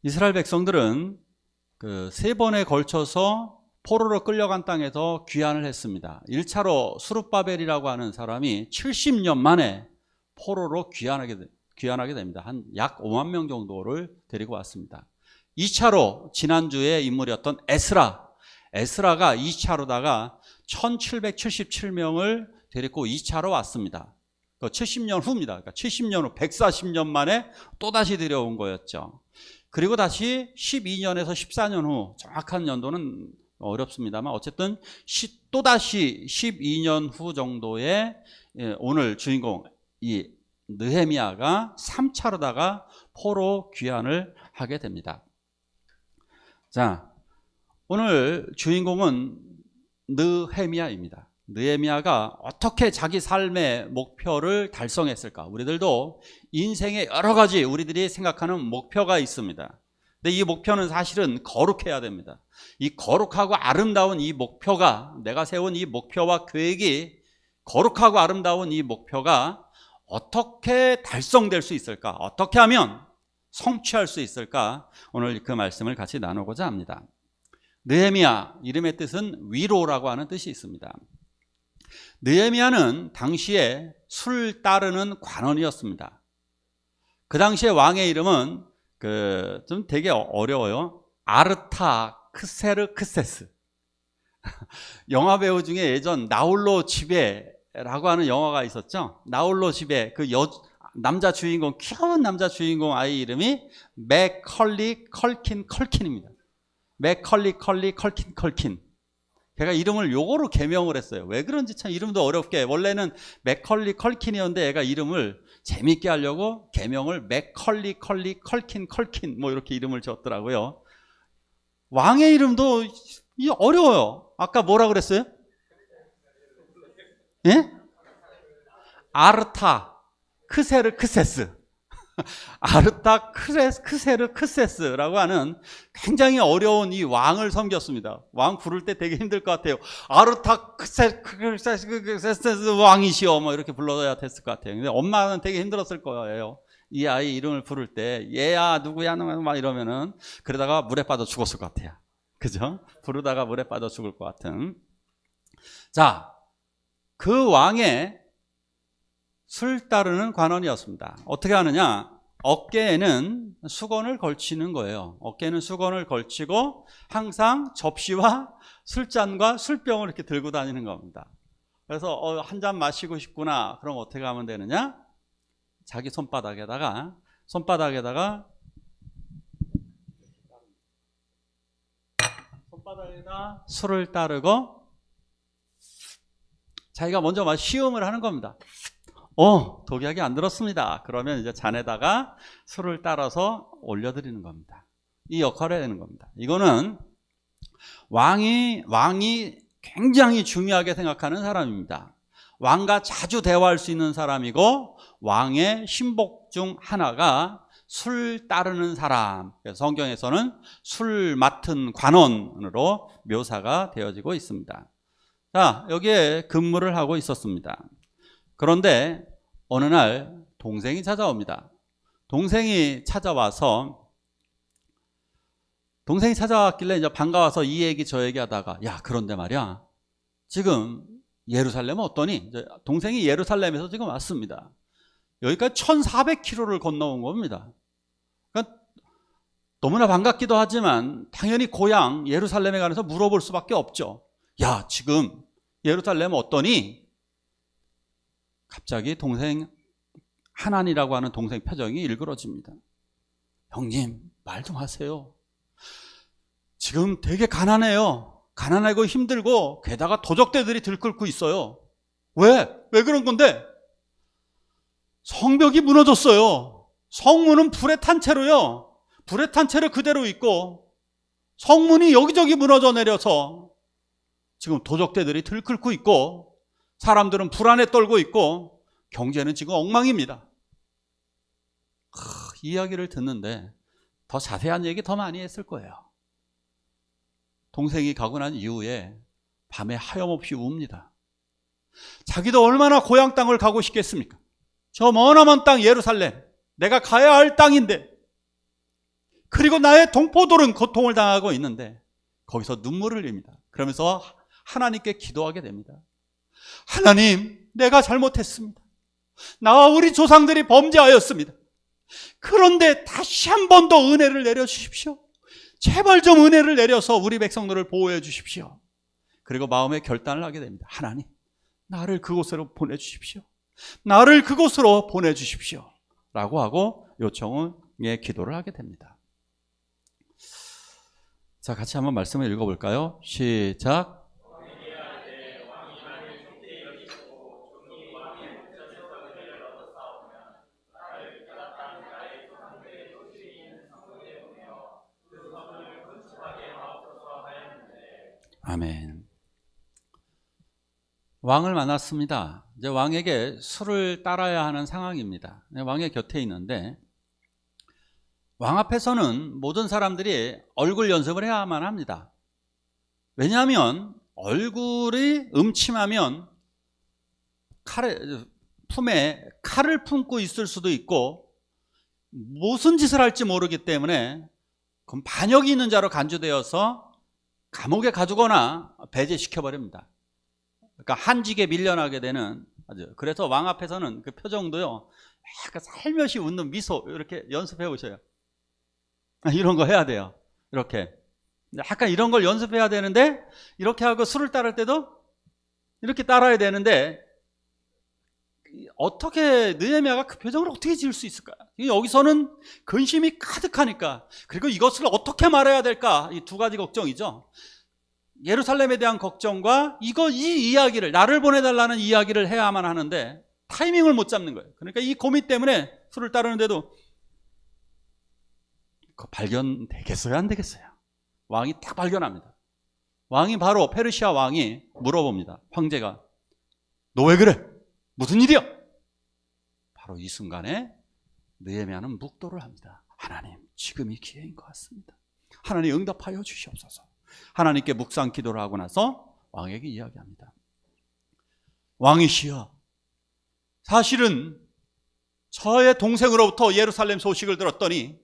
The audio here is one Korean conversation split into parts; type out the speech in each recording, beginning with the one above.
이스라엘 백성들은 그 3번에 걸쳐서 포로로 끌려간 땅에서 귀환을 했습니다. 1차로 수룹바벨이라고 하는 사람이 70년 만에 포로로 귀환하게 됩니다. 한 약 5만 명 정도를 데리고 왔습니다. 2차로 지난주에 인물이었던 에스라가 2차로다가 1777명을 데리고 2차로 왔습니다. 70년 후입니다. 그러니까 70년 후 140년 만에 또다시 데려온 거였죠. 그리고 다시 12년에서 14년 후, 정확한 연도는 어렵습니다만 어쨌든 또다시 12년 후 정도에 오늘 주인공 이 느헤미야가 3차로다가 포로 귀환을 하게 됩니다. 자, 오늘 주인공은 느헤미야입니다. 느헤미야가 어떻게 자기 삶의 목표를 달성했을까? 우리들도 인생에 여러 가지 우리들이 생각하는 목표가 있습니다. 근데 이 목표는 사실은 거룩해야 됩니다. 이 거룩하고 아름다운 이 목표가, 내가 세운 이 목표와 계획이 거룩하고 아름다운 이 목표가 어떻게 달성될 수 있을까? 어떻게 하면 성취할 수 있을까? 오늘 그 말씀을 같이 나누고자 합니다. 느헤미야, 이름의 뜻은 위로라고 하는 뜻이 있습니다. 느헤미야는 당시에 술 따르는 관원이었습니다. 그 당시에 왕의 이름은 좀 되게 어려워요. 아르타크세르크세스. 영화 배우 중에 예전 나홀로 집에라고 하는 영화가 있었죠. 나홀로 집에 남자 주인공, 귀여운 남자 주인공 아이 이름이 맥컬리 컬킨입니다. 맥컬리 컬킨. 걔가 이름을 요거로 개명을 했어요. 왜 그런지 참 이름도 어렵게, 원래는 맥컬리 컬킨이었는데 얘가 이름을 재밌게 하려고 개명을 맥컬리 컬킨 뭐 이렇게 이름을 지었더라고요. 왕의 이름도 어려워요. 아까 뭐라 그랬어요? 예? 아르타크세르크세스. 아르타크세르크세스라고 하는 굉장히 어려운 이 왕을 섬겼습니다. 왕 부를 때 되게 힘들 것 같아요. 아르타크세르크세스 왕이시여 뭐 이렇게 불러야 됐을 것 같아요. 근데 엄마는 되게 힘들었을 거예요. 이 아이 이름을 부를 때 얘야 누구야 막 이러면은, 그러다가 물에 빠져 죽었을 것 같아요. 그죠? 부르다가 물에 빠져 죽을 것 같은. 자, 그 왕의 술 따르는 관원이었습니다. 어떻게 하느냐? 어깨에는 수건을 걸치는 거예요. 어깨에는 수건을 걸치고 항상 접시와 술잔과 술병을 이렇게 들고 다니는 겁니다. 그래서 한 잔 마시고 싶구나. 그럼 어떻게 하면 되느냐? 자기 손바닥에다가 술을 따르고 자기가 먼저 시음을 하는 겁니다. 독약이 안 들었습니다. 그러면 이제 잔에다가 술을 따라서 올려드리는 겁니다. 이 역할을 해야 되는 겁니다. 이거는 왕이 굉장히 중요하게 생각하는 사람입니다. 왕과 자주 대화할 수 있는 사람이고, 왕의 신복 중 하나가 술 따르는 사람. 그래서 성경에서는 술 맡은 관원으로 묘사가 되어지고 있습니다. 자, 여기에 근무를 하고 있었습니다. 그런데 어느 날 동생이 찾아옵니다. 동생이 찾아왔길래 이제 반가워서 이 얘기 저 얘기 하다가, 야, 그런데 말이야, 지금 예루살렘은 어떠니? 이제 동생이 예루살렘에서 지금 왔습니다. 여기까지 1400km를 건너온 겁니다. 그러니까 너무나 반갑기도 하지만 당연히 고향 예루살렘에 관해서 물어볼 수밖에 없죠. 야, 지금 예루살렘은 어떠니? 갑자기 동생 하난이라고 하는 동생 표정이 일그러집니다. 형님, 말 좀 하세요. 지금 되게 가난해요. 가난하고 힘들고 게다가 도적대들이 들끓고 있어요. 왜 그런 건데? 성벽이 무너졌어요. 성문은 불에 탄 채로요. 불에 탄 채로 그대로 있고, 성문이 여기저기 무너져 내려서 지금 도적대들이 들끓고 있고, 사람들은 불안에 떨고 있고, 경제는 지금 엉망입니다. 이 이야기를 듣는데 더 자세한 얘기 더 많이 했을 거예요. 동생이 가고 난 이후에 밤에 하염없이 웁니다. 자기도 얼마나 고향 땅을 가고 싶겠습니까? 저 머나먼 땅 예루살렘, 내가 가야 할 땅인데, 그리고 나의 동포들은 고통을 당하고 있는데 거기서 눈물을 흘립니다. 그러면서 하나님께 기도하게 됩니다. 하나님, 내가 잘못했습니다. 나와 우리 조상들이 범죄하였습니다. 그런데 다시 한 번 더 은혜를 내려주십시오. 제발 좀 은혜를 내려서 우리 백성들을 보호해 주십시오. 그리고 마음의 결단을 하게 됩니다. 하나님, 나를 그곳으로 보내주십시오. 나를 그곳으로 보내주십시오. 라고 하고 요청의 기도를 하게 됩니다. 자, 같이 한번 말씀을 읽어볼까요? 시작. 아멘. 왕을 만났습니다. 이제 왕에게 술을 따라야 하는 상황입니다. 왕의 곁에 있는데, 왕 앞에서는 모든 사람들이 얼굴 연습을 해야만 합니다. 왜냐하면 얼굴이 음침하면 품에 칼을 품고 있을 수도 있고 무슨 짓을 할지 모르기 때문에 그럼 반역이 있는 자로 간주되어서 감옥에 가두거나 배제시켜버립니다. 그러니까 한직에 밀려나게 되는, 그래서 왕 앞에서는 그 표정도요, 약간 살며시 웃는 미소 이렇게 연습해 보셔요. 이런 거 해야 돼요. 이렇게 약간 이런 걸 연습해야 되는데, 이렇게 하고 술을 따를 때도 이렇게 따라야 되는데, 어떻게 느헤미야가 그 표정을 어떻게 지을 수 있을까? 여기서는 근심이 가득하니까, 그리고 이것을 어떻게 말해야 될까? 이 두 가지 걱정이죠. 예루살렘에 대한 걱정과 이 이야기를, 나를 보내달라는 이야기를 해야만 하는데 타이밍을 못 잡는 거예요. 그러니까 이 고민 때문에 술을 따르는데도 발견되겠어요, 안 되겠어요? 왕이 딱 발견합니다. 왕이 바로 페르시아 왕이 물어봅니다. 황제가, 너 왜 그래? 무슨 일이야? 바로 이 순간에 느헤미야는 묵도를 합니다. 하나님, 지금이 기회인 것 같습니다. 하나님, 응답하여 주시옵소서. 하나님께 묵상 기도를 하고 나서 왕에게 이야기합니다. 왕이시여, 사실은 저의 동생으로부터 예루살렘 소식을 들었더니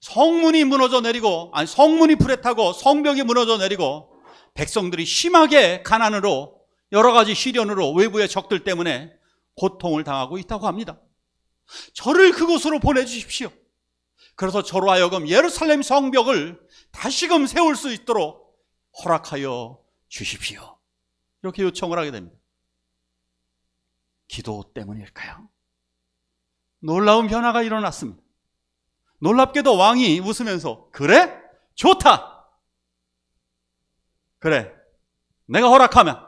성문이 무너져 내리고, 성문이 불에 타고 성벽이 무너져 내리고 백성들이 심하게 가난으로 여러 가지 시련으로 외부의 적들 때문에 고통을 당하고 있다고 합니다. 저를 그곳으로 보내주십시오. 그래서 저로 하여금 예루살렘 성벽을 다시금 세울 수 있도록 허락하여 주십시오. 이렇게 요청을 하게 됩니다. 기도 때문일까요? 놀라운 변화가 일어났습니다. 놀랍게도 왕이 웃으면서, 그래? 좋다. 그래, 내가 허락하면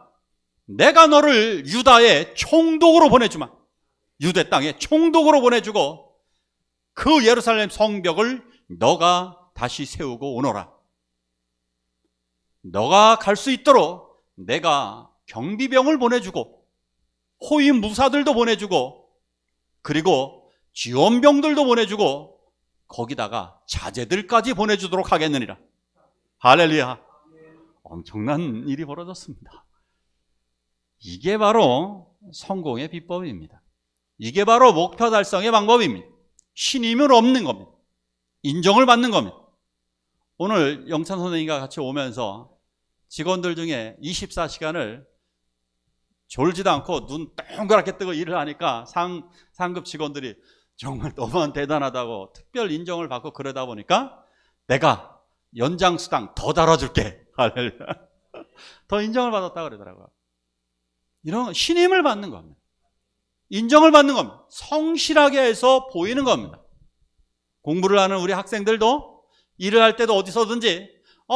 내가 너를 유다의 총독으로 보내주마. 유대 땅에 총독으로 보내주고 그 예루살렘 성벽을 너가 다시 세우고 오너라. 너가 갈 수 있도록 내가 경비병을 보내주고 호위 무사들도 보내주고 그리고 지원병들도 보내주고 거기다가 자제들까지 보내주도록 하겠느니라. 할렐루야. 엄청난 일이 벌어졌습니다. 이게 바로 성공의 비법입니다. 이게 바로 목표 달성의 방법입니다. 신임을 얻는 겁니다. 인정을 받는 겁니다. 오늘 영찬 선생님과 같이 오면서 직원들 중에 24시간을 졸지도 않고 눈 동그랗게 뜨고 일을 하니까 상급 직원들이 정말 너무 대단하다고 특별 인정을 받고 그러다 보니까 내가 연장수당 더 달아줄게. 더 인정을 받았다 그러더라고요. 이런 신임을 받는 겁니다. 인정을 받는 겁니다. 성실하게 해서 보이는 겁니다. 공부를 하는 우리 학생들도 일을 할 때도 어디서든지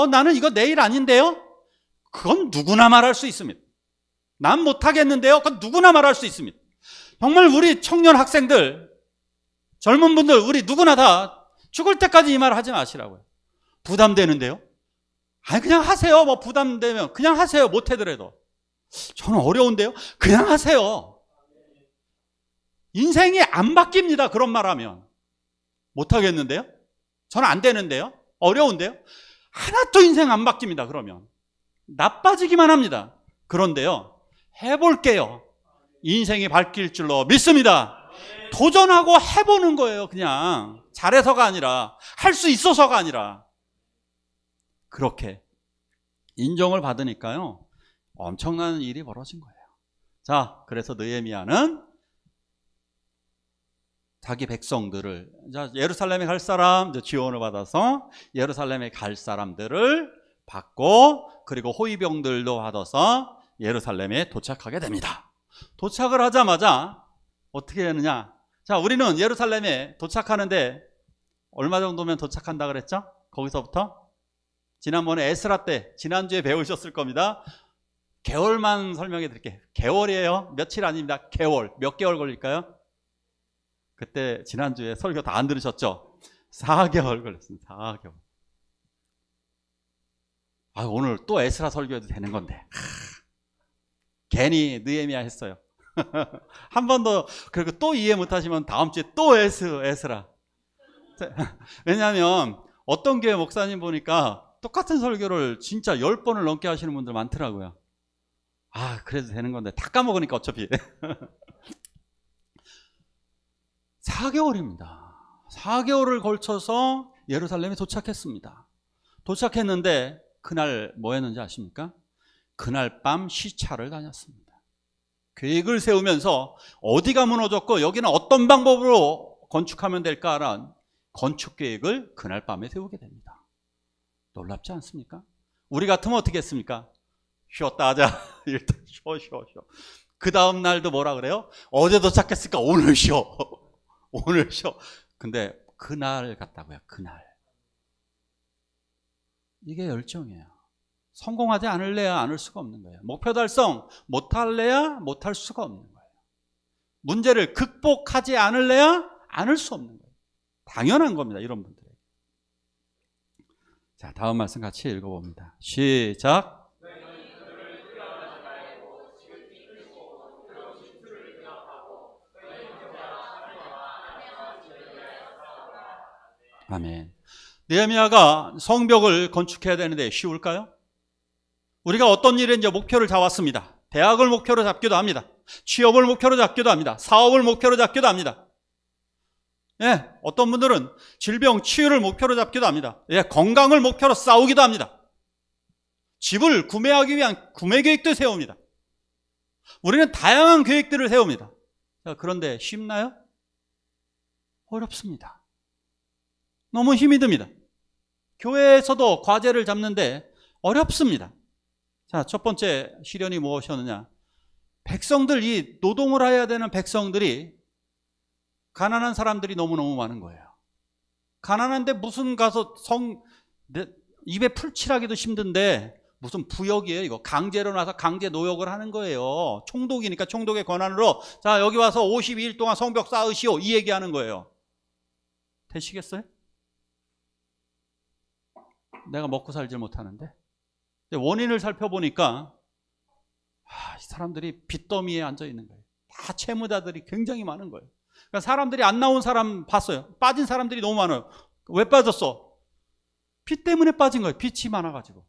나는 이거 내 일 아닌데요? 그건 누구나 말할 수 있습니다. 난 못하겠는데요? 그건 누구나 말할 수 있습니다. 정말 우리 청년 학생들, 젊은 분들, 우리 누구나 다 죽을 때까지 이 말 하지 마시라고요. 부담되는데요? 아니 그냥 하세요. 뭐 부담되면 그냥 하세요. 못해더라도. 저는 어려운데요? 그냥 하세요. 인생이 안 바뀝니다. 그런 말 하면. 못하겠는데요? 저는 안 되는데요? 어려운데요? 하나도 인생 안 바뀝니다. 그러면 나빠지기만 합니다. 그런데요, 해볼게요. 인생이 바뀔 줄로 믿습니다. 도전하고 해보는 거예요. 그냥 잘해서가 아니라, 할 수 있어서가 아니라. 그렇게 인정을 받으니까요, 엄청난 일이 벌어진 거예요. 자, 그래서 느헤미야는 자기 백성들을, 자, 예루살렘에 갈 사람, 지원을 받아서 예루살렘에 갈 사람들을 받고, 그리고 호위병들도 받아서 예루살렘에 도착하게 됩니다. 도착을 하자마자 어떻게 되느냐? 자, 우리는 예루살렘에 도착하는데 얼마 정도면 도착한다 그랬죠? 거기서부터 지난번에 에스라 때, 지난주에 배우셨을 겁니다. 개월만 설명해 드릴게요. 개월이에요. 며칠 아닙니다. 개월. 몇 개월 걸릴까요? 그때 지난주에 설교 다 안 들으셨죠? 4개월 걸렸습니다. 4개월. 아, 오늘 또 에스라 설교해도 되는 건데. 괜히 느헤미야 했어요. 한 번 더, 그리고 또 이해 못하시면 다음 주에 또 에스라. 왜냐하면 어떤 교회 목사님 보니까 똑같은 설교를 진짜 10번을 넘게 하시는 분들 많더라고요. 아, 그래도 되는 건데 다 까먹으니까 어차피. 4개월입니다. 4개월을 걸쳐서 예루살렘에 도착했습니다. 도착했는데 그날 뭐 했는지 아십니까? 그날 밤 시차를 다녔습니다. 계획을 세우면서 어디가 무너졌고 여기는 어떤 방법으로 건축하면 될까라는 건축 계획을 그날 밤에 세우게 됩니다. 놀랍지 않습니까? 우리 같으면 어떻게 했습니까? 쉬었다 하자. 일단 쉬어. 그 다음 날도 뭐라 그래요? 어제 도착했으니까 오늘 쉬어. 오늘 쉬어. 근데 그날 같다고요. 그날. 이게 열정이에요. 성공하지 않을래야 않을 수가 없는 거예요. 목표 달성 못할래야 못할 수가 없는 거예요. 문제를 극복하지 않을래야 않을 수 없는 거예요. 당연한 겁니다. 이런 분들에게. 자, 다음 말씀 같이 읽어봅니다. 시작. 아멘. 느헤미야가 성벽을 건축해야 되는데 쉬울까요? 우리가 어떤 일인지 목표를 잡았습니다. 대학을 목표로 잡기도 합니다. 취업을 목표로 잡기도 합니다. 사업을 목표로 잡기도 합니다. 예, 어떤 분들은 질병 치유를 목표로 잡기도 합니다. 예, 건강을 목표로 싸우기도 합니다. 집을 구매하기 위한 구매 계획도 세웁니다. 우리는 다양한 계획들을 세웁니다. 자, 그런데 쉽나요? 어렵습니다. 너무 힘이 듭니다. 교회에서도 과제를 잡는데 어렵습니다. 자, 첫 번째 시련이 무엇이었느냐? 백성들, 이 노동을 해야 되는 백성들이 가난한 사람들이 너무너무 많은 거예요. 가난한데 무슨 가서 입에 풀칠하기도 힘든데 무슨 부역이에요 이거. 강제로 나서 강제 노역을 하는 거예요. 총독이니까 총독의 권한으로 자, 여기 와서 52일 동안 성벽 쌓으시오 이 얘기하는 거예요. 되시겠어요? 내가 먹고 살질 못하는데. 원인을 살펴보니까 이 사람들이 빚더미에 앉아 있는 거예요. 다 채무자들이 굉장히 많은 거예요. 그러니까 사람들이 안 나온 사람 봤어요. 빠진 사람들이 너무 많아요. 왜 빠졌어? 빚 때문에 빠진 거예요. 빚이 많아가지고.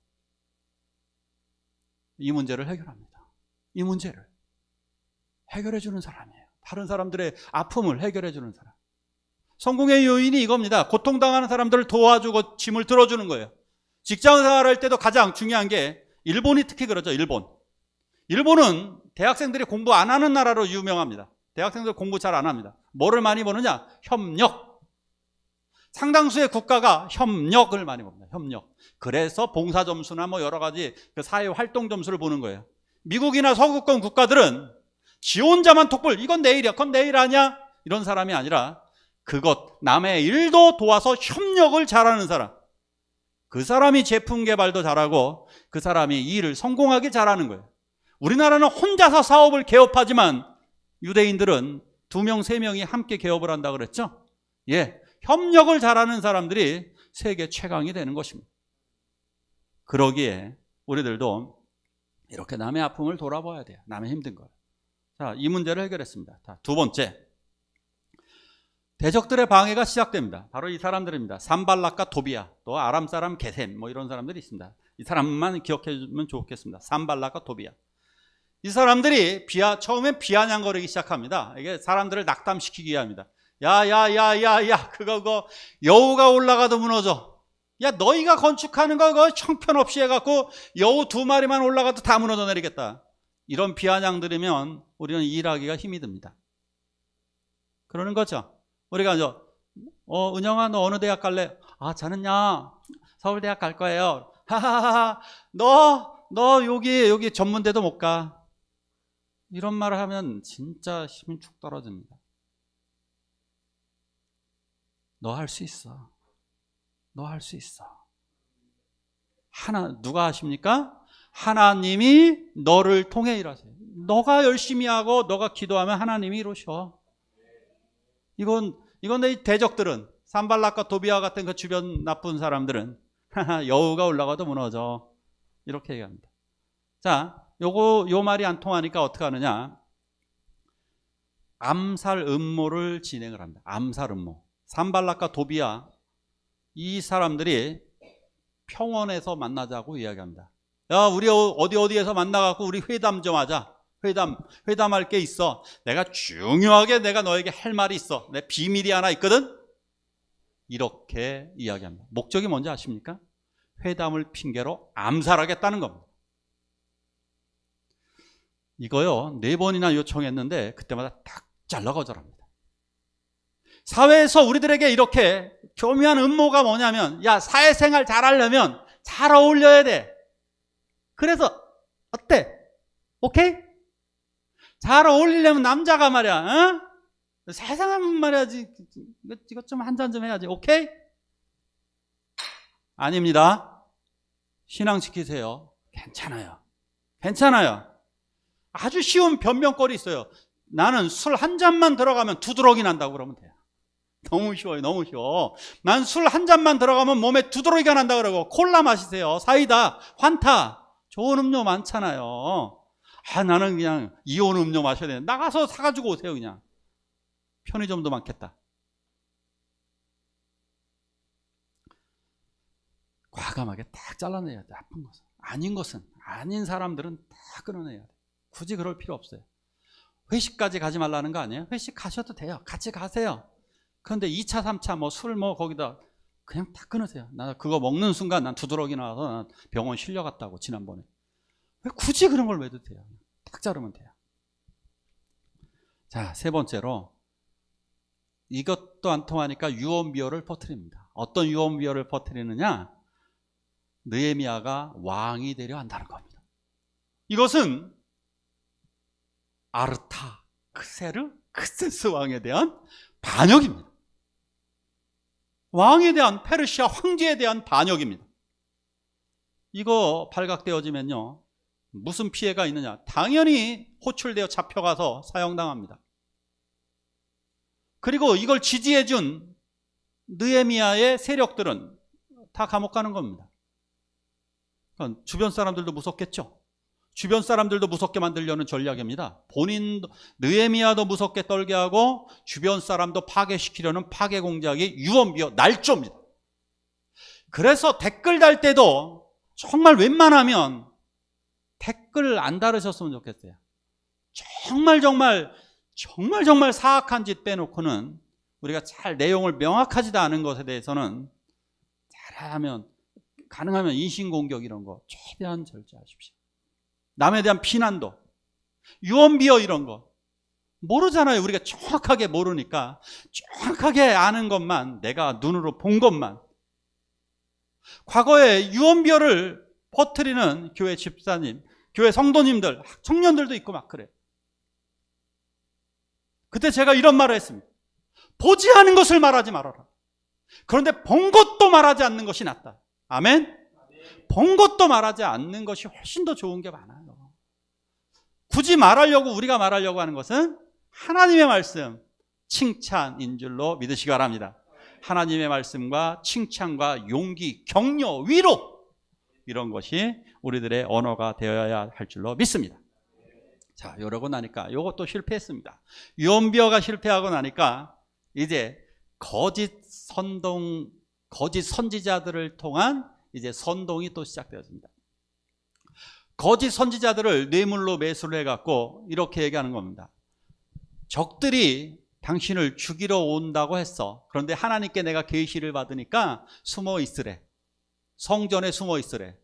이 문제를 해결합니다. 이 문제를 해결해 주는 사람이에요. 다른 사람들의 아픔을 해결해 주는 사람. 성공의 요인이 이겁니다. 고통당하는 사람들을 도와주고 짐을 들어주는 거예요. 직장 생활할 때도 가장 중요한 게, 일본이 특히 그러죠. 일본은 대학생들이 공부 안 하는 나라로 유명합니다. 대학생들 공부 잘 안 합니다. 뭐를 많이 보느냐? 협력. 상당수의 국가가 협력을 많이 봅니다. 협력. 그래서 봉사 점수나 뭐 여러 가지 그 사회 활동 점수를 보는 거예요. 미국이나 서구권 국가들은 지 혼자만 톡불, 이건 내일이야, 그건 내일 아니야, 이런 사람이 아니라 그것, 남의 일도 도와서 협력을 잘하는 사람. 그 사람이 제품 개발도 잘하고 그 사람이 이 일을 성공하게 잘하는 거예요. 우리나라는 혼자서 사업을 개업하지만 유대인들은 2명, 3명이 함께 개업을 한다 그랬죠? 예, 협력을 잘하는 사람들이 세계 최강이 되는 것입니다. 그러기에 우리들도 이렇게 남의 아픔을 돌아봐야 돼요. 남의 힘든 걸. 자, 이 문제를 해결했습니다. 자, 두 번째. 대적들의 방해가 시작됩니다. 바로 이 사람들입니다. 산발락과 도비야, 또 아람 사람 게셈, 뭐 이런 사람들이 있습니다. 이 사람만 기억해 주면 좋겠습니다. 산발락과 도비야. 이 사람들이 처음엔 비아냥거리기 시작합니다. 이게 사람들을 낙담시키기 위함이다. 야, 그거 여우가 올라가도 무너져. 야, 너희가 건축하는 거 그거 형편없이 해갖고 여우 2마리만 올라가도 다 무너져 내리겠다. 이런 비아냥 들으면 우리는 일하기가 힘이 듭니다. 그러는 거죠. 우리가 은영아, 너 어느 대학 갈래? 저는요 서울대학 갈 거예요. 하하하, 너 여기 전문대도 못 가. 이런 말을 하면 진짜 힘이 쭉 떨어집니다. 너 할 수 있어. 너 할 수 있어. 누가 하십니까? 하나님이 너를 통해 일하세요. 너가 열심히 하고 너가 기도하면 하나님이 이루셔. 이건 내 대적들은, 산발락과 도비아 같은 그 주변 나쁜 사람들은 여우가 올라가도 무너져. 이렇게 얘기합니다. 자, 요 말이 안 통하니까 어떻게 하느냐? 암살 음모를 진행을 합니다. 암살 음모. 산발락과 도비아, 이 사람들이 평원에서 만나자고 이야기합니다. 야, 우리 어디에서 만나갖고 우리 회담 좀 하자. 회담할 게 있어. 중요하게 내가 너에게 할 말이 있어. 내 비밀이 하나 있거든. 이렇게 이야기합니다. 목적이 뭔지 아십니까? 회담을 핑계로 암살하겠다는 겁니다. 이거요 4번이나 요청했는데 그때마다 딱 잘라 거절합니다. 사회에서 우리들에게 이렇게 교묘한 음모가 뭐냐면, 야, 사회생활 잘하려면 잘 어울려야 돼. 그래서 어때? 오케이? 잘 어울리려면 남자가 말이야, 세상은 말이야, 이것 좀 한 잔 좀 해야지. 오케이? 아닙니다. 신앙시키세요. 괜찮아요. 아주 쉬운 변명거리 있어요. 나는 술 한 잔만 들어가면 두드러기 난다고 그러면 돼요. 너무 쉬워요. 난 술 한 잔만 들어가면 몸에 두드러기가 난다 그러고, 콜라 마시세요. 사이다, 환타, 좋은 음료 많잖아요. 나는 그냥 이온 음료 마셔야 되는데 나가서 사가지고 오세요. 그냥 편의점도 많겠다. 과감하게 딱 잘라내야 돼. 나쁜 것은 아닌 사람들은 다 끊어내야 돼. 굳이 그럴 필요 없어요. 회식까지 가지 말라는 거 아니에요? 회식 가셔도 돼요. 같이 가세요. 그런데 2차 3차 술 거기다 그냥 다 끊으세요. 나 그거 먹는 순간 난 두드러기 나와서 난 병원 실려갔다고, 지난번에. 왜 굳이 그런 걸 왜 드세요? 딱 자르면 돼요. 자, 3번째로, 이것도 안 통하니까 유언비어를 퍼뜨립니다. 어떤 유언비어를 퍼뜨리느냐? 느헤미야가 왕이 되려 한다는 겁니다. 이것은 아르타크세스 왕에 대한 반역입니다. 왕에 대한, 페르시아 황제에 대한 반역입니다. 이거 발각되어지면요 무슨 피해가 있느냐? 당연히 호출되어 잡혀가서 사형당합니다. 그리고 이걸 지지해준 느헤미야의 세력들은 다 감옥 가는 겁니다. 주변 사람들도 무섭겠죠. 주변 사람들도 무섭게 만들려는 전략입니다. 느헤미야도 무섭게 떨게 하고 주변 사람도 파괴시키려는 파괴 공작이 유언비어, 날조입니다. 그래서 댓글 달 때도 정말 웬만하면 댓글 안 달으셨으면 좋겠어요. 정말 사악한 짓 빼놓고는, 우리가 잘 내용을 명확하지도 않은 것에 대해서는 잘하면, 가능하면 인신공격 이런 거 최대한 절제하십시오. 남에 대한 비난도, 유언비어 이런 거 모르잖아요. 우리가 정확하게 모르니까 정확하게 아는 것만, 내가 눈으로 본 것만. 과거에 유언비어를 퍼뜨리는 교회 집사님, 교회 성도님들, 청년들도 있고 막 그래요. 그때 제가 이런 말을 했습니다. 보지 않은 것을 말하지 말아라. 그런데 본 것도 말하지 않는 것이 낫다. 아멘? 본 것도 말하지 않는 것이 훨씬 더 좋은 게 많아요. 굳이 우리가 말하려고 하는 것은 하나님의 말씀, 칭찬인 줄로 믿으시기 바랍니다. 하나님의 말씀과 칭찬과 용기, 격려, 위로, 이런 것이 우리들의 언어가 되어야 할 줄로 믿습니다. 자, 이러고 나니까 이것도 실패했습니다. 유언비어가 실패하고 나니까 이제 거짓 선지자들을 통한 이제 선동이 또 시작되었습니다. 거짓 선지자들을 뇌물로 매수를 해갖고 이렇게 얘기하는 겁니다. 적들이 당신을 죽이러 온다고 했어. 그런데 하나님께 내가 계시를 받으니까 숨어 있으래. 성전에 숨어 있으래.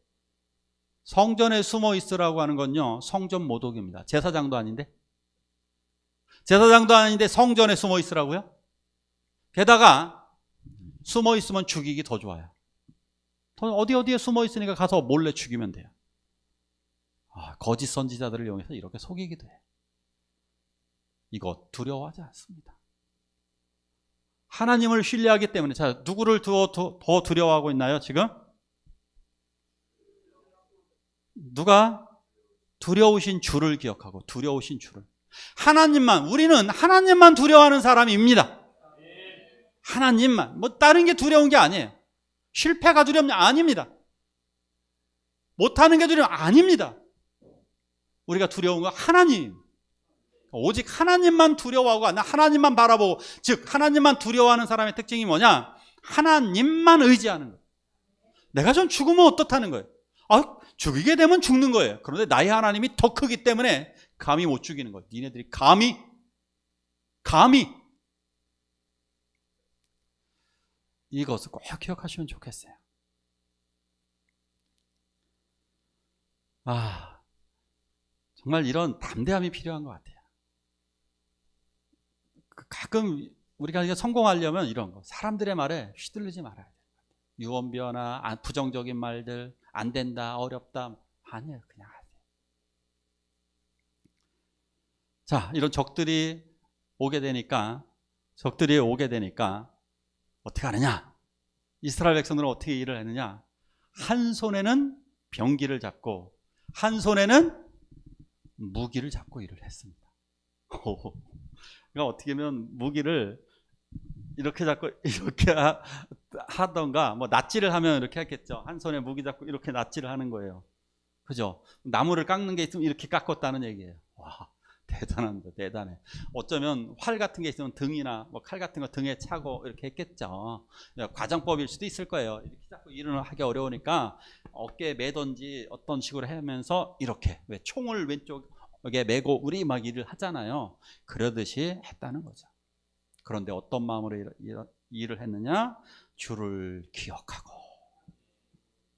성전에 숨어 있으라고 하는 건요, 성전 모독입니다. 제사장도 아닌데? 제사장도 아닌데 성전에 숨어 있으라고요? 게다가 숨어 있으면 죽이기 더 좋아요. 어디에 숨어 있으니까 가서 몰래 죽이면 돼요. 거짓 선지자들을 이용해서 이렇게 속이기도 해. 이거 두려워하지 않습니다. 하나님을 신뢰하기 때문에. 자, 누구를 더 두려워하고 있나요, 지금? 누가? 두려우신 주를 기억하고, 두려우신 주를. 우리는 하나님만 두려워하는 사람입니다. 하나님만. 뭐 다른 게 두려운 게 아니에요. 실패가 두려운 게 아닙니다. 못하는 게 두려운 게 아닙니다. 우리가 두려운 건 하나님. 오직 하나님만 두려워하고 하나님만 바라보고, 즉 하나님만 두려워하는 사람의 특징이 뭐냐? 하나님만 의지하는 거예요. 내가 좀 죽으면 어떻다는 거예요. 죽이게 되면 죽는 거예요. 그런데 나의 하나님이 더 크기 때문에 감히 못 죽이는 거예요. 니네들이 감히 이것을 꼭 기억하시면 좋겠어요. 정말 이런 담대함이 필요한 것 같아요. 가끔 우리가 성공하려면 이런 거, 사람들의 말에 휘둘리지 말아야 돼요. 유언비어나 부정적인 말들, 안 된다, 어렵다, 아니에요. 그냥 하세요. 자, 이런 적들이 오게 되니까 어떻게 하느냐? 이스라엘 백성들은 어떻게 일을 했느냐? 한 손에는 병기를 잡고 한 손에는 무기를 잡고 일을 했습니다. 그러니까 어떻게 하면 무기를 이렇게 잡고 이렇게 하던가, 뭐 낫지를 하면 이렇게 했겠죠. 한 손에 무기 잡고 이렇게 낫지를 하는 거예요. 그죠? 나무를 깎는 게 있으면 이렇게 깎았다는 얘기예요. 와, 대단합니다. 대단해. 어쩌면 활 같은 게 있으면 등이나 뭐 칼 같은 거 등에 차고 이렇게 했겠죠. 과정법일 수도 있을 거예요. 이렇게 자꾸 일을 하기 어려우니까 어깨에 매던지 어떤 식으로 하면서 이렇게, 왜 총을 왼쪽에 메고 우리 막 일을 하잖아요. 그러듯이 했다는 거죠. 그런데 어떤 마음으로 일을 했느냐? 주를 기억하고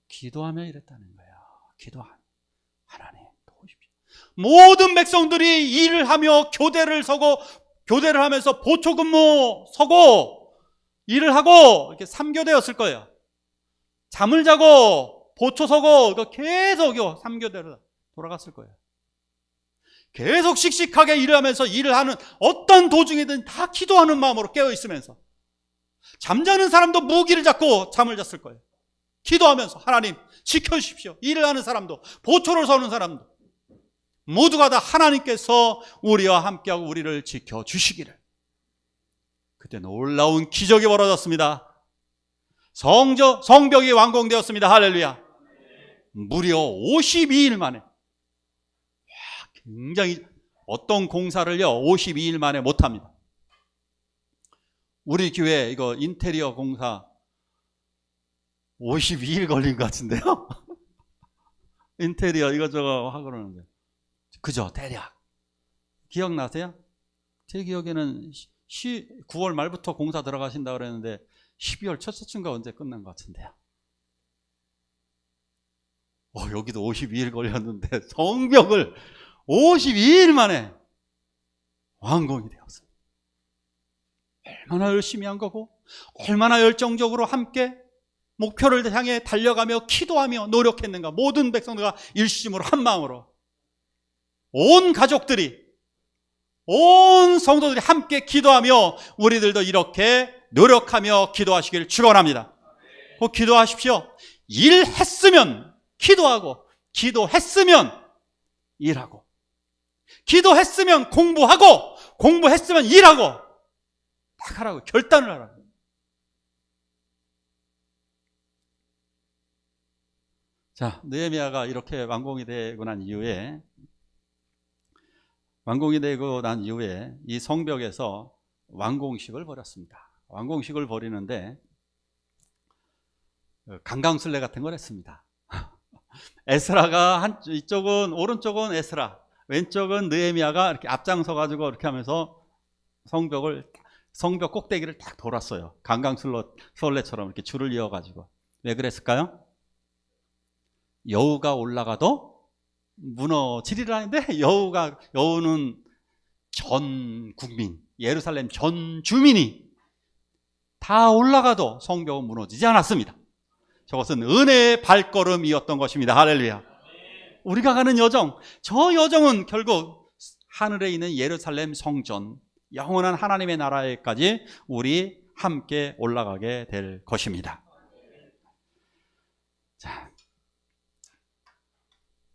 기도하며 일했다는 거예요. 기도하며. 하나님 도우십시오. 모든 백성들이 일을 하며 교대를 하면서 보초근무 서고 일을 하고 이렇게 3교대였을 거예요. 잠을 자고 보초 서고 계속 3교대로 돌아갔을 거예요. 계속 씩씩하게 일을 하면서 일을 하는 어떤 도중이든 다 기도하는 마음으로 깨어있으면서, 잠자는 사람도 무기를 잡고 잠을 잤을 거예요. 기도하면서 하나님 지켜주십시오. 일을 하는 사람도 보초를 서는 사람도 모두가 다 하나님께서 우리와 함께하고 우리를 지켜주시기를. 그때 놀라운 기적이 벌어졌습니다. 성벽이 완공되었습니다. 할렐루야. 무려 52일 만에. 굉장히, 어떤 공사를요 52일 만에 못합니다. 우리 교회 이거 인테리어 공사 52일 걸린 것 같은데요. 인테리어 이것저것 하고 그러는데, 그죠? 대략 기억나세요? 제 기억에는 9월 말부터 공사 들어가신다고 그랬는데 12월 첫째 주인가 언제 끝난 것 같은데요. 여기도 52일 걸렸는데 성벽을 52일 만에 완공이 되었습니다. 얼마나 열심히 한 거고, 얼마나 열정적으로 함께 목표를 향해 달려가며 기도하며 노력했는가. 모든 백성들과 일심으로 한 마음으로, 온 가족들이, 온 성도들이 함께 기도하며 우리들도 이렇게 노력하며 기도하시길 축원합니다. 꼭 기도하십시오. 일했으면 기도하고, 기도했으면 일하고, 기도했으면 공부하고, 공부했으면 일하고, 딱 하라고, 결단을 하라고. 자, 느헤미야가 이렇게 완공이 되고 난 이후에 이 성벽에서 완공식을 벌였습니다. 완공식을 벌이는데 강강술래 같은 걸 했습니다. 에스라가 이쪽은 오른쪽은 에스라, 왼쪽은 느헤미야가 이렇게 앞장서 가지고 이렇게 하면서 성벽 꼭대기를 딱 돌았어요. 강강술래처럼 이렇게 줄을 이어 가지고. 왜 그랬을까요? 여우가 올라가도 무너지리라는데, 여우는 전 국민, 예루살렘 전 주민이 다 올라가도 성벽은 무너지지 않았습니다. 저것은 은혜의 발걸음이었던 것입니다. 할렐루야. 우리가 가는 여정, 저 여정은 결국 하늘에 있는 예루살렘 성전, 영원한 하나님의 나라에까지 우리 함께 올라가게 될 것입니다. 자,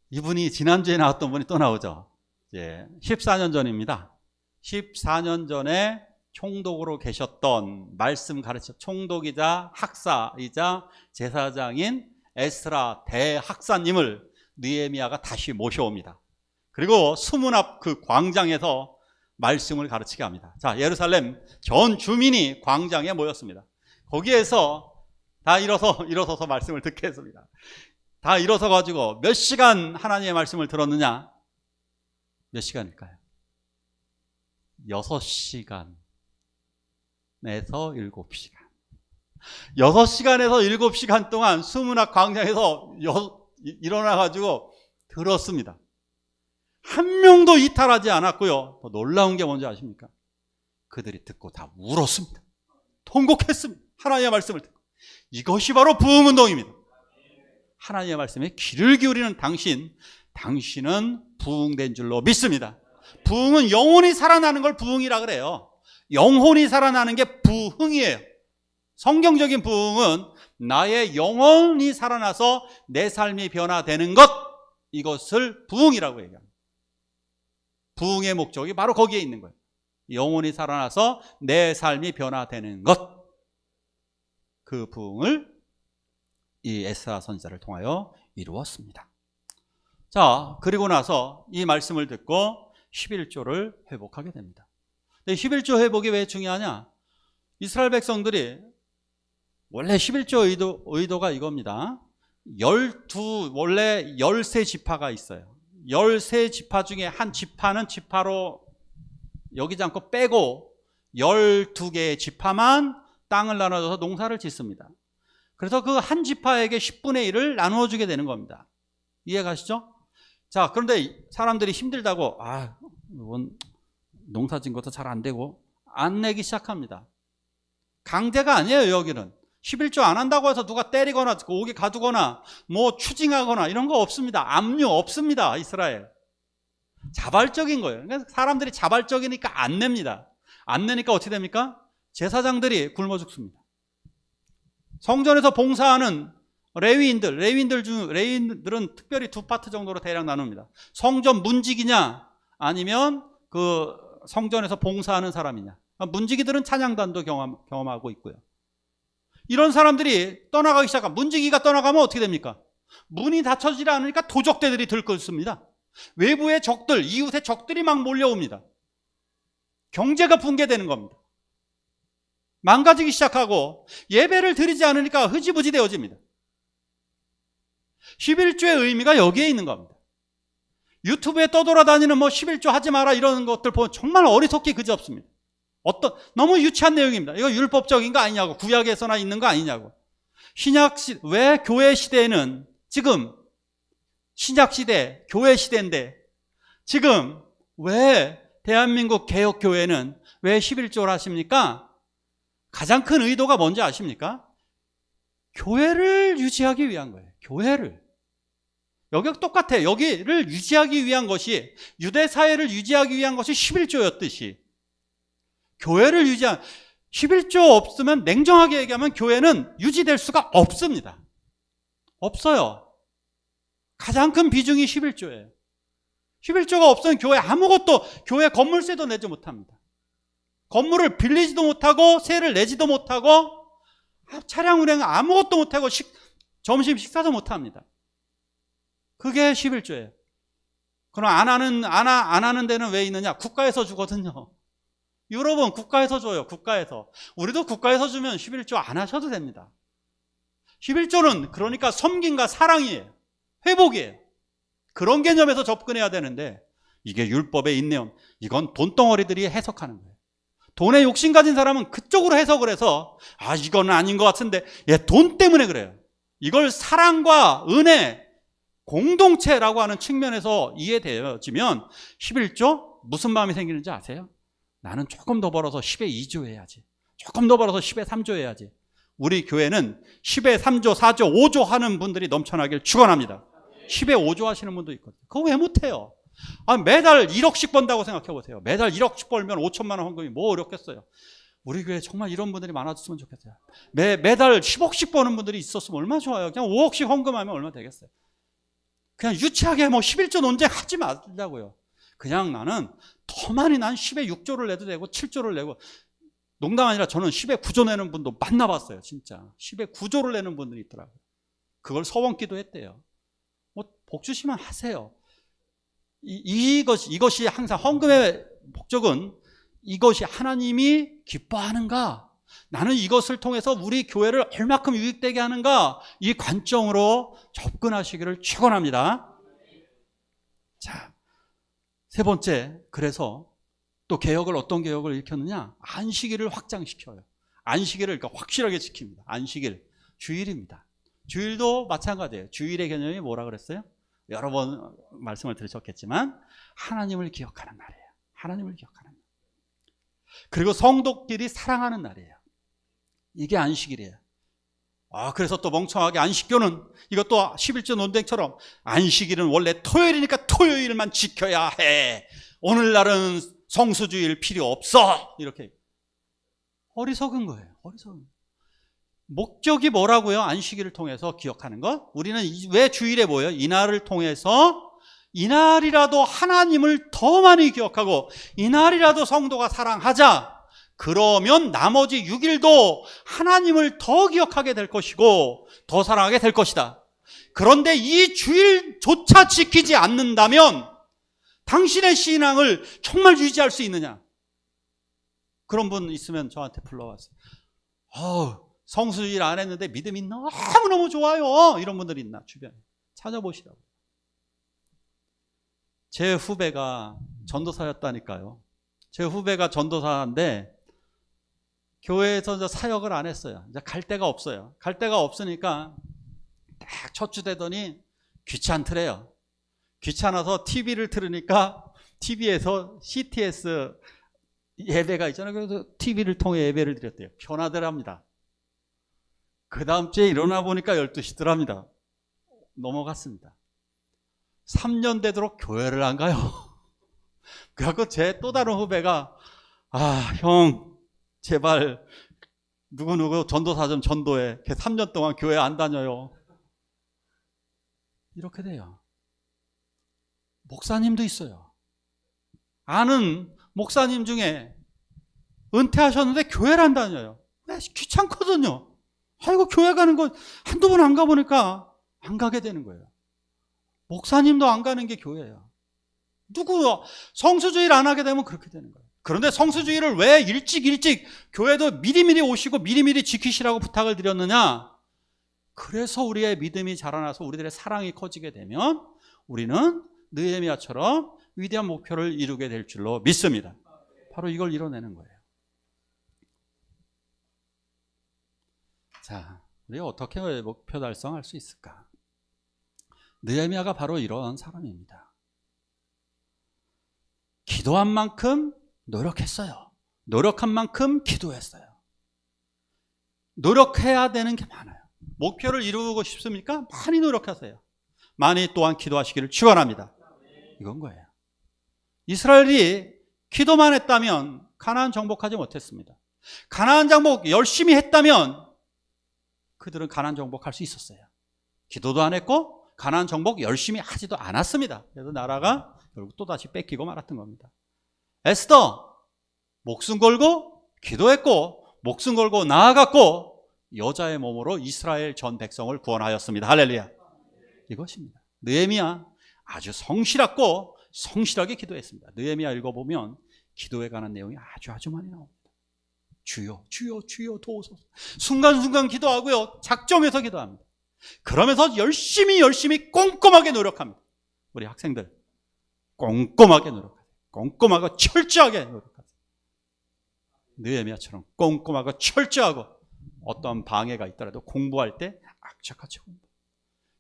이분이 지난주에 나왔던 분이 또 나오죠. 이제 14년 전입니다. 14년 전에 총독으로 계셨던, 말씀 총독이자 학사이자 제사장인 에스라 대학사님을 느헤미야가 다시 모셔옵니다. 그리고 수문 앞 그 광장에서 말씀을 가르치게 합니다. 자, 예루살렘 전 주민이 광장에 모였습니다. 거기에서 다 일어서서 말씀을 듣게 했습니다. 다 일어서 가지고 몇 시간 하나님의 말씀을 들었느냐? 몇 시간일까요? 6시간에서 7시간. 6시간에서 7시간 동안 수문 앞 광장에서 일어나 가지고 들었습니다. 한 명도 이탈하지 않았고요. 더 놀라운 게 뭔지 아십니까? 그들이 듣고 다 울었습니다. 통곡했습니다. 하나님의 말씀을 듣고. 이것이 바로 부흥운동입니다. 하나님의 말씀에 귀를 기울이는 당신은 부흥된 줄로 믿습니다. 부흥은 영혼이 살아나는 걸 부흥이라 그래요. 영혼이 살아나는 게 부흥이에요. 성경적인 부흥은 나의 영혼이 살아나서 내 삶이 변화되는 것, 이것을 부흥이라고 얘기합니다. 부흥의 목적이 바로 거기에 있는 거예요. 영혼이 살아나서 내 삶이 변화되는 것, 그 부흥을 이 에스라 선지자를 통하여 이루었습니다. 자, 그리고 나서 이 말씀을 듣고 11조를 회복하게 됩니다. 근데 11조 회복이 왜 중요하냐? 이스라엘 백성들이 원래 11조 의도가 이겁니다. 원래 13지파가 있어요. 13지파 중에 한 지파는 지파로 여기지 않고 빼고 12개의 지파만 땅을 나눠줘서 농사를 짓습니다. 그래서 그 한 지파에게 10분의 1을 나누어 주게 되는 겁니다. 이해가시죠? 자, 그런데 사람들이 힘들다고 이건 농사 짓는 것도 잘 안 되고 안 내기 시작합니다. 강제가 아니에요. 여기는 11조 안 한다고 해서 누가 때리거나 오게 가두거나 뭐 추징하거나 이런 거 없습니다. 압류 없습니다. 이스라엘 자발적인 거예요. 그러니까 사람들이 자발적이니까 안 냅니다. 안 내니까 어떻게 됩니까? 제사장들이 굶어 죽습니다. 성전에서 봉사하는 레위인들은 특별히 두 파트 정도로 대략 나눕니다. 성전 문지기냐 아니면 그 성전에서 봉사하는 사람이냐. 문지기들은 찬양단도 경험하고 있고요. 이런 사람들이 떠나가기 시작하면, 문지기가 떠나가면 어떻게 됩니까? 문이 닫혀지지 않으니까 도적대들이 들끓습니다. 외부의 적들, 이웃의 적들이 막 몰려옵니다. 경제가 붕괴되는 겁니다. 망가지기 시작하고 예배를 드리지 않으니까 흐지부지 되어집니다. 11조의 의미가 여기에 있는 겁니다. 유튜브에 떠돌아다니는 11조 하지 마라 이런 것들 보면 정말 어리석기 그지없습니다. 너무 유치한 내용입니다. 이거 율법적인 거 아니냐고, 구약에서나 있는 거 아니냐고. 왜 교회 시대에는 지금 신약시대, 교회 시대인데 지금 왜 대한민국 개혁교회는 왜 11조를 하십니까? 가장 큰 의도가 뭔지 아십니까? 교회를 유지하기 위한 거예요. 교회를. 여기가 똑같아요. 여기를 유지하기 위한 것이, 유대 사회를 유지하기 위한 것이 11조였듯이 교회를 11조 없으면, 냉정하게 얘기하면 교회는 유지될 수가 없습니다. 없어요. 가장 큰 비중이 11조예요. 11조가 없으면 교회 건물세도 내지 못합니다. 건물을 빌리지도 못하고 세를 내지도 못하고 차량 운행 아무것도 못하고 점심 식사도 못합니다. 그게 11조예요. 그럼 안 하는 데는 왜 있느냐? 국가에서 주거든요. 유럽은 국가에서 줘요. 국가에서. 우리도 국가에서 주면 11조 안 하셔도 됩니다. 11조는 그러니까 섬김과 사랑이에요. 회복이에요. 그런 개념에서 접근해야 되는데 이게 율법의 인내움, 이건 돈덩어리들이 해석하는 거예요. 돈에 욕심 가진 사람은 그쪽으로 해석을 해서 이건 아닌 것 같은데 돈 때문에 그래요. 이걸 사랑과 은혜, 공동체라고 하는 측면에서 이해되어지면 11조 무슨 마음이 생기는지 아세요? 나는 조금 더 벌어서 10에 2조 해야지. 조금 더 벌어서 10에 3조 해야지. 우리 교회는 10에 3조, 4조, 5조 하는 분들이 넘쳐나길 축원합니다. 10에 5조 하시는 분도 있거든요. 그거 왜 못해요? 매달 1억씩 번다고 생각해 보세요. 매달 1억씩 벌면 5천만 원 헌금이 뭐 어렵겠어요. 우리 교회에 정말 이런 분들이 많아졌으면 좋겠어요. 매달 10억씩 버는 분들이 있었으면 얼마나 좋아요. 그냥 5억씩 헌금하면 얼마 되겠어요. 그냥 유치하게 11조 논쟁하지 말자고요. 그냥 나는 더 많이 난 10에 6조를 내도 되고 7조를 내고, 농담 아니라 저는 10에 9조 내는 분도 만나봤어요. 진짜 10에 9조를 내는 분들이 있더라고요. 그걸 서원기도 했대요. 복 주시면 하세요. 이것이 항상 헌금의 목적은 이것이 하나님이 기뻐하는가, 나는 이것을 통해서 우리 교회를 얼마큼 유익되게 하는가, 이 관점으로 접근하시기를 축원합니다. 자, 세 번째, 그래서 또 개혁을, 어떤 개혁을 일으켰느냐? 안식일을 확장시켜요. 안식일을 그러니까 확실하게 지킵니다. 안식일, 주일입니다. 주일도 마찬가지예요. 주일의 개념이 뭐라 그랬어요? 여러 번 말씀을 들으셨겠지만 하나님을 기억하는 날이에요. 하나님을 기억하는 날. 그리고 성도끼리 사랑하는 날이에요. 이게 안식일이에요. 그래서 또 멍청하게 안식교는 이것도 11조 논쟁처럼 안식일은 원래 토요일이니까 토요일만 지켜야 해. 오늘날은 성수주일 필요 없어. 이렇게. 어리석은 거예요. 어리석은 거예요. 목적이 뭐라고요? 안식일을 통해서 기억하는 것. 우리는 왜 주일에 모여요? 이날을 통해서 이날이라도 하나님을 더 많이 기억하고 이날이라도 성도가 사랑하자. 그러면 나머지 6일도 하나님을 더 기억하게 될 것이고 더 사랑하게 될 것이다. 그런데 이 주일조차 지키지 않는다면 당신의 신앙을 정말 유지할 수 있느냐? 그런 분 있으면 저한테 불러왔어요. 성수주일 안 했는데 믿음이 너무너무 좋아요. 이런 분들이 있나? 주변에 찾아보시라고. 제 후배가 전도사였다니까요. 제 후배가 전도사인데 교회에서 이제 사역을 안 했어요. 이제 갈 데가 없어요. 갈 데가 없으니까 딱 처추되더니 귀찮더래요. 귀찮아서 TV를 틀으니까 TV에서 CTS 예배가 있잖아요. 그래서 TV를 통해 예배를 드렸대요. 편하더랍니다. 그 다음 주에 일어나 보니까 12시더랍니다. 넘어갔습니다. 3년 되도록 교회를 안 가요. 그래서 제 또 다른 후배가 형 제발 누구누구 전도사 좀 전도해. 걔 3년 동안 교회 안 다녀요. 이렇게 돼요. 목사님도 있어요. 아는 목사님 중에 은퇴하셨는데 교회를 안 다녀요. 왜? 귀찮거든요. 아이고 교회 가는 거 한두 번 안 가보니까 안 가게 되는 거예요. 목사님도 안 가는 게 교회예요. 성수주일 안 하게 되면 그렇게 되는 거예요. 그런데 성수주일을 왜 일찍 교회도 미리미리 오시고 미리미리 지키시라고 부탁을 드렸느냐? 그래서 우리의 믿음이 자라나서 우리들의 사랑이 커지게 되면 우리는 느헤미야처럼 위대한 목표를 이루게 될 줄로 믿습니다. 바로 이걸 이뤄내는 거예요. 자, 우리가 어떻게 목표 달성할 수 있을까? 느헤미야가 바로 이런 사람입니다. 기도한 만큼 노력했어요. 노력한 만큼 기도했어요. 노력해야 되는 게 많아요. 목표를 이루고 싶습니까? 많이 노력하세요. 많이 또한 기도하시기를 축원합니다. 이건 거예요. 이스라엘이 기도만 했다면 가나안 정복하지 못했습니다. 가나안 정복 열심히 했다면 그들은 가나안 정복할 수 있었어요. 기도도 안 했고 가나안 정복 열심히 하지도 않았습니다. 그래서 나라가 결국 또다시 뺏기고 말았던 겁니다. 에스더 목숨 걸고 기도했고 목숨 걸고 나아갔고 여자의 몸으로 이스라엘 전 백성을 구원하였습니다. 할렐루야. 이것입니다. 느헤미야 아주 성실하게 기도했습니다. 느헤미야 읽어보면 기도에 관한 내용이 아주 많이 나옵니다. 주여 도우소서. 순간순간 기도하고요. 작정해서 기도합니다. 그러면서 열심히 꼼꼼하게 노력합니다. 우리 학생들 꼼꼼하게 노력하세요. 꼼꼼하고 철저하게 노력하세요. 느헤미야처럼 꼼꼼하고 철저하고 어떤 방해가 있더라도 공부할 때 악착같이 공부.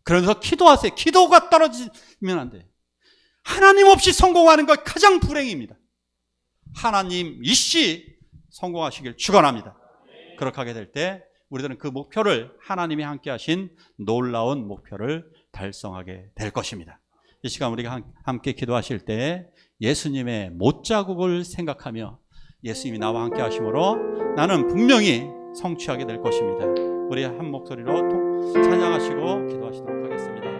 그러면서 기도하세요. 기도가 떨어지면 안 돼요. 하나님 없이 성공하는 것 가장 불행입니다. 하나님 이씨 성공하시길 축원합니다. 그렇게 하게 될 때 우리들은 그 목표를, 하나님이 함께 하신 놀라운 목표를 달성하게 될 것입니다. 이 시간 우리가 함께 기도하실 때 예수님의 못자국을 생각하며 예수님이 나와 함께 하심으로 나는 분명히 성취하게 될 것입니다. 우리 한 목소리로 찬양하시고 기도하시도록 하겠습니다.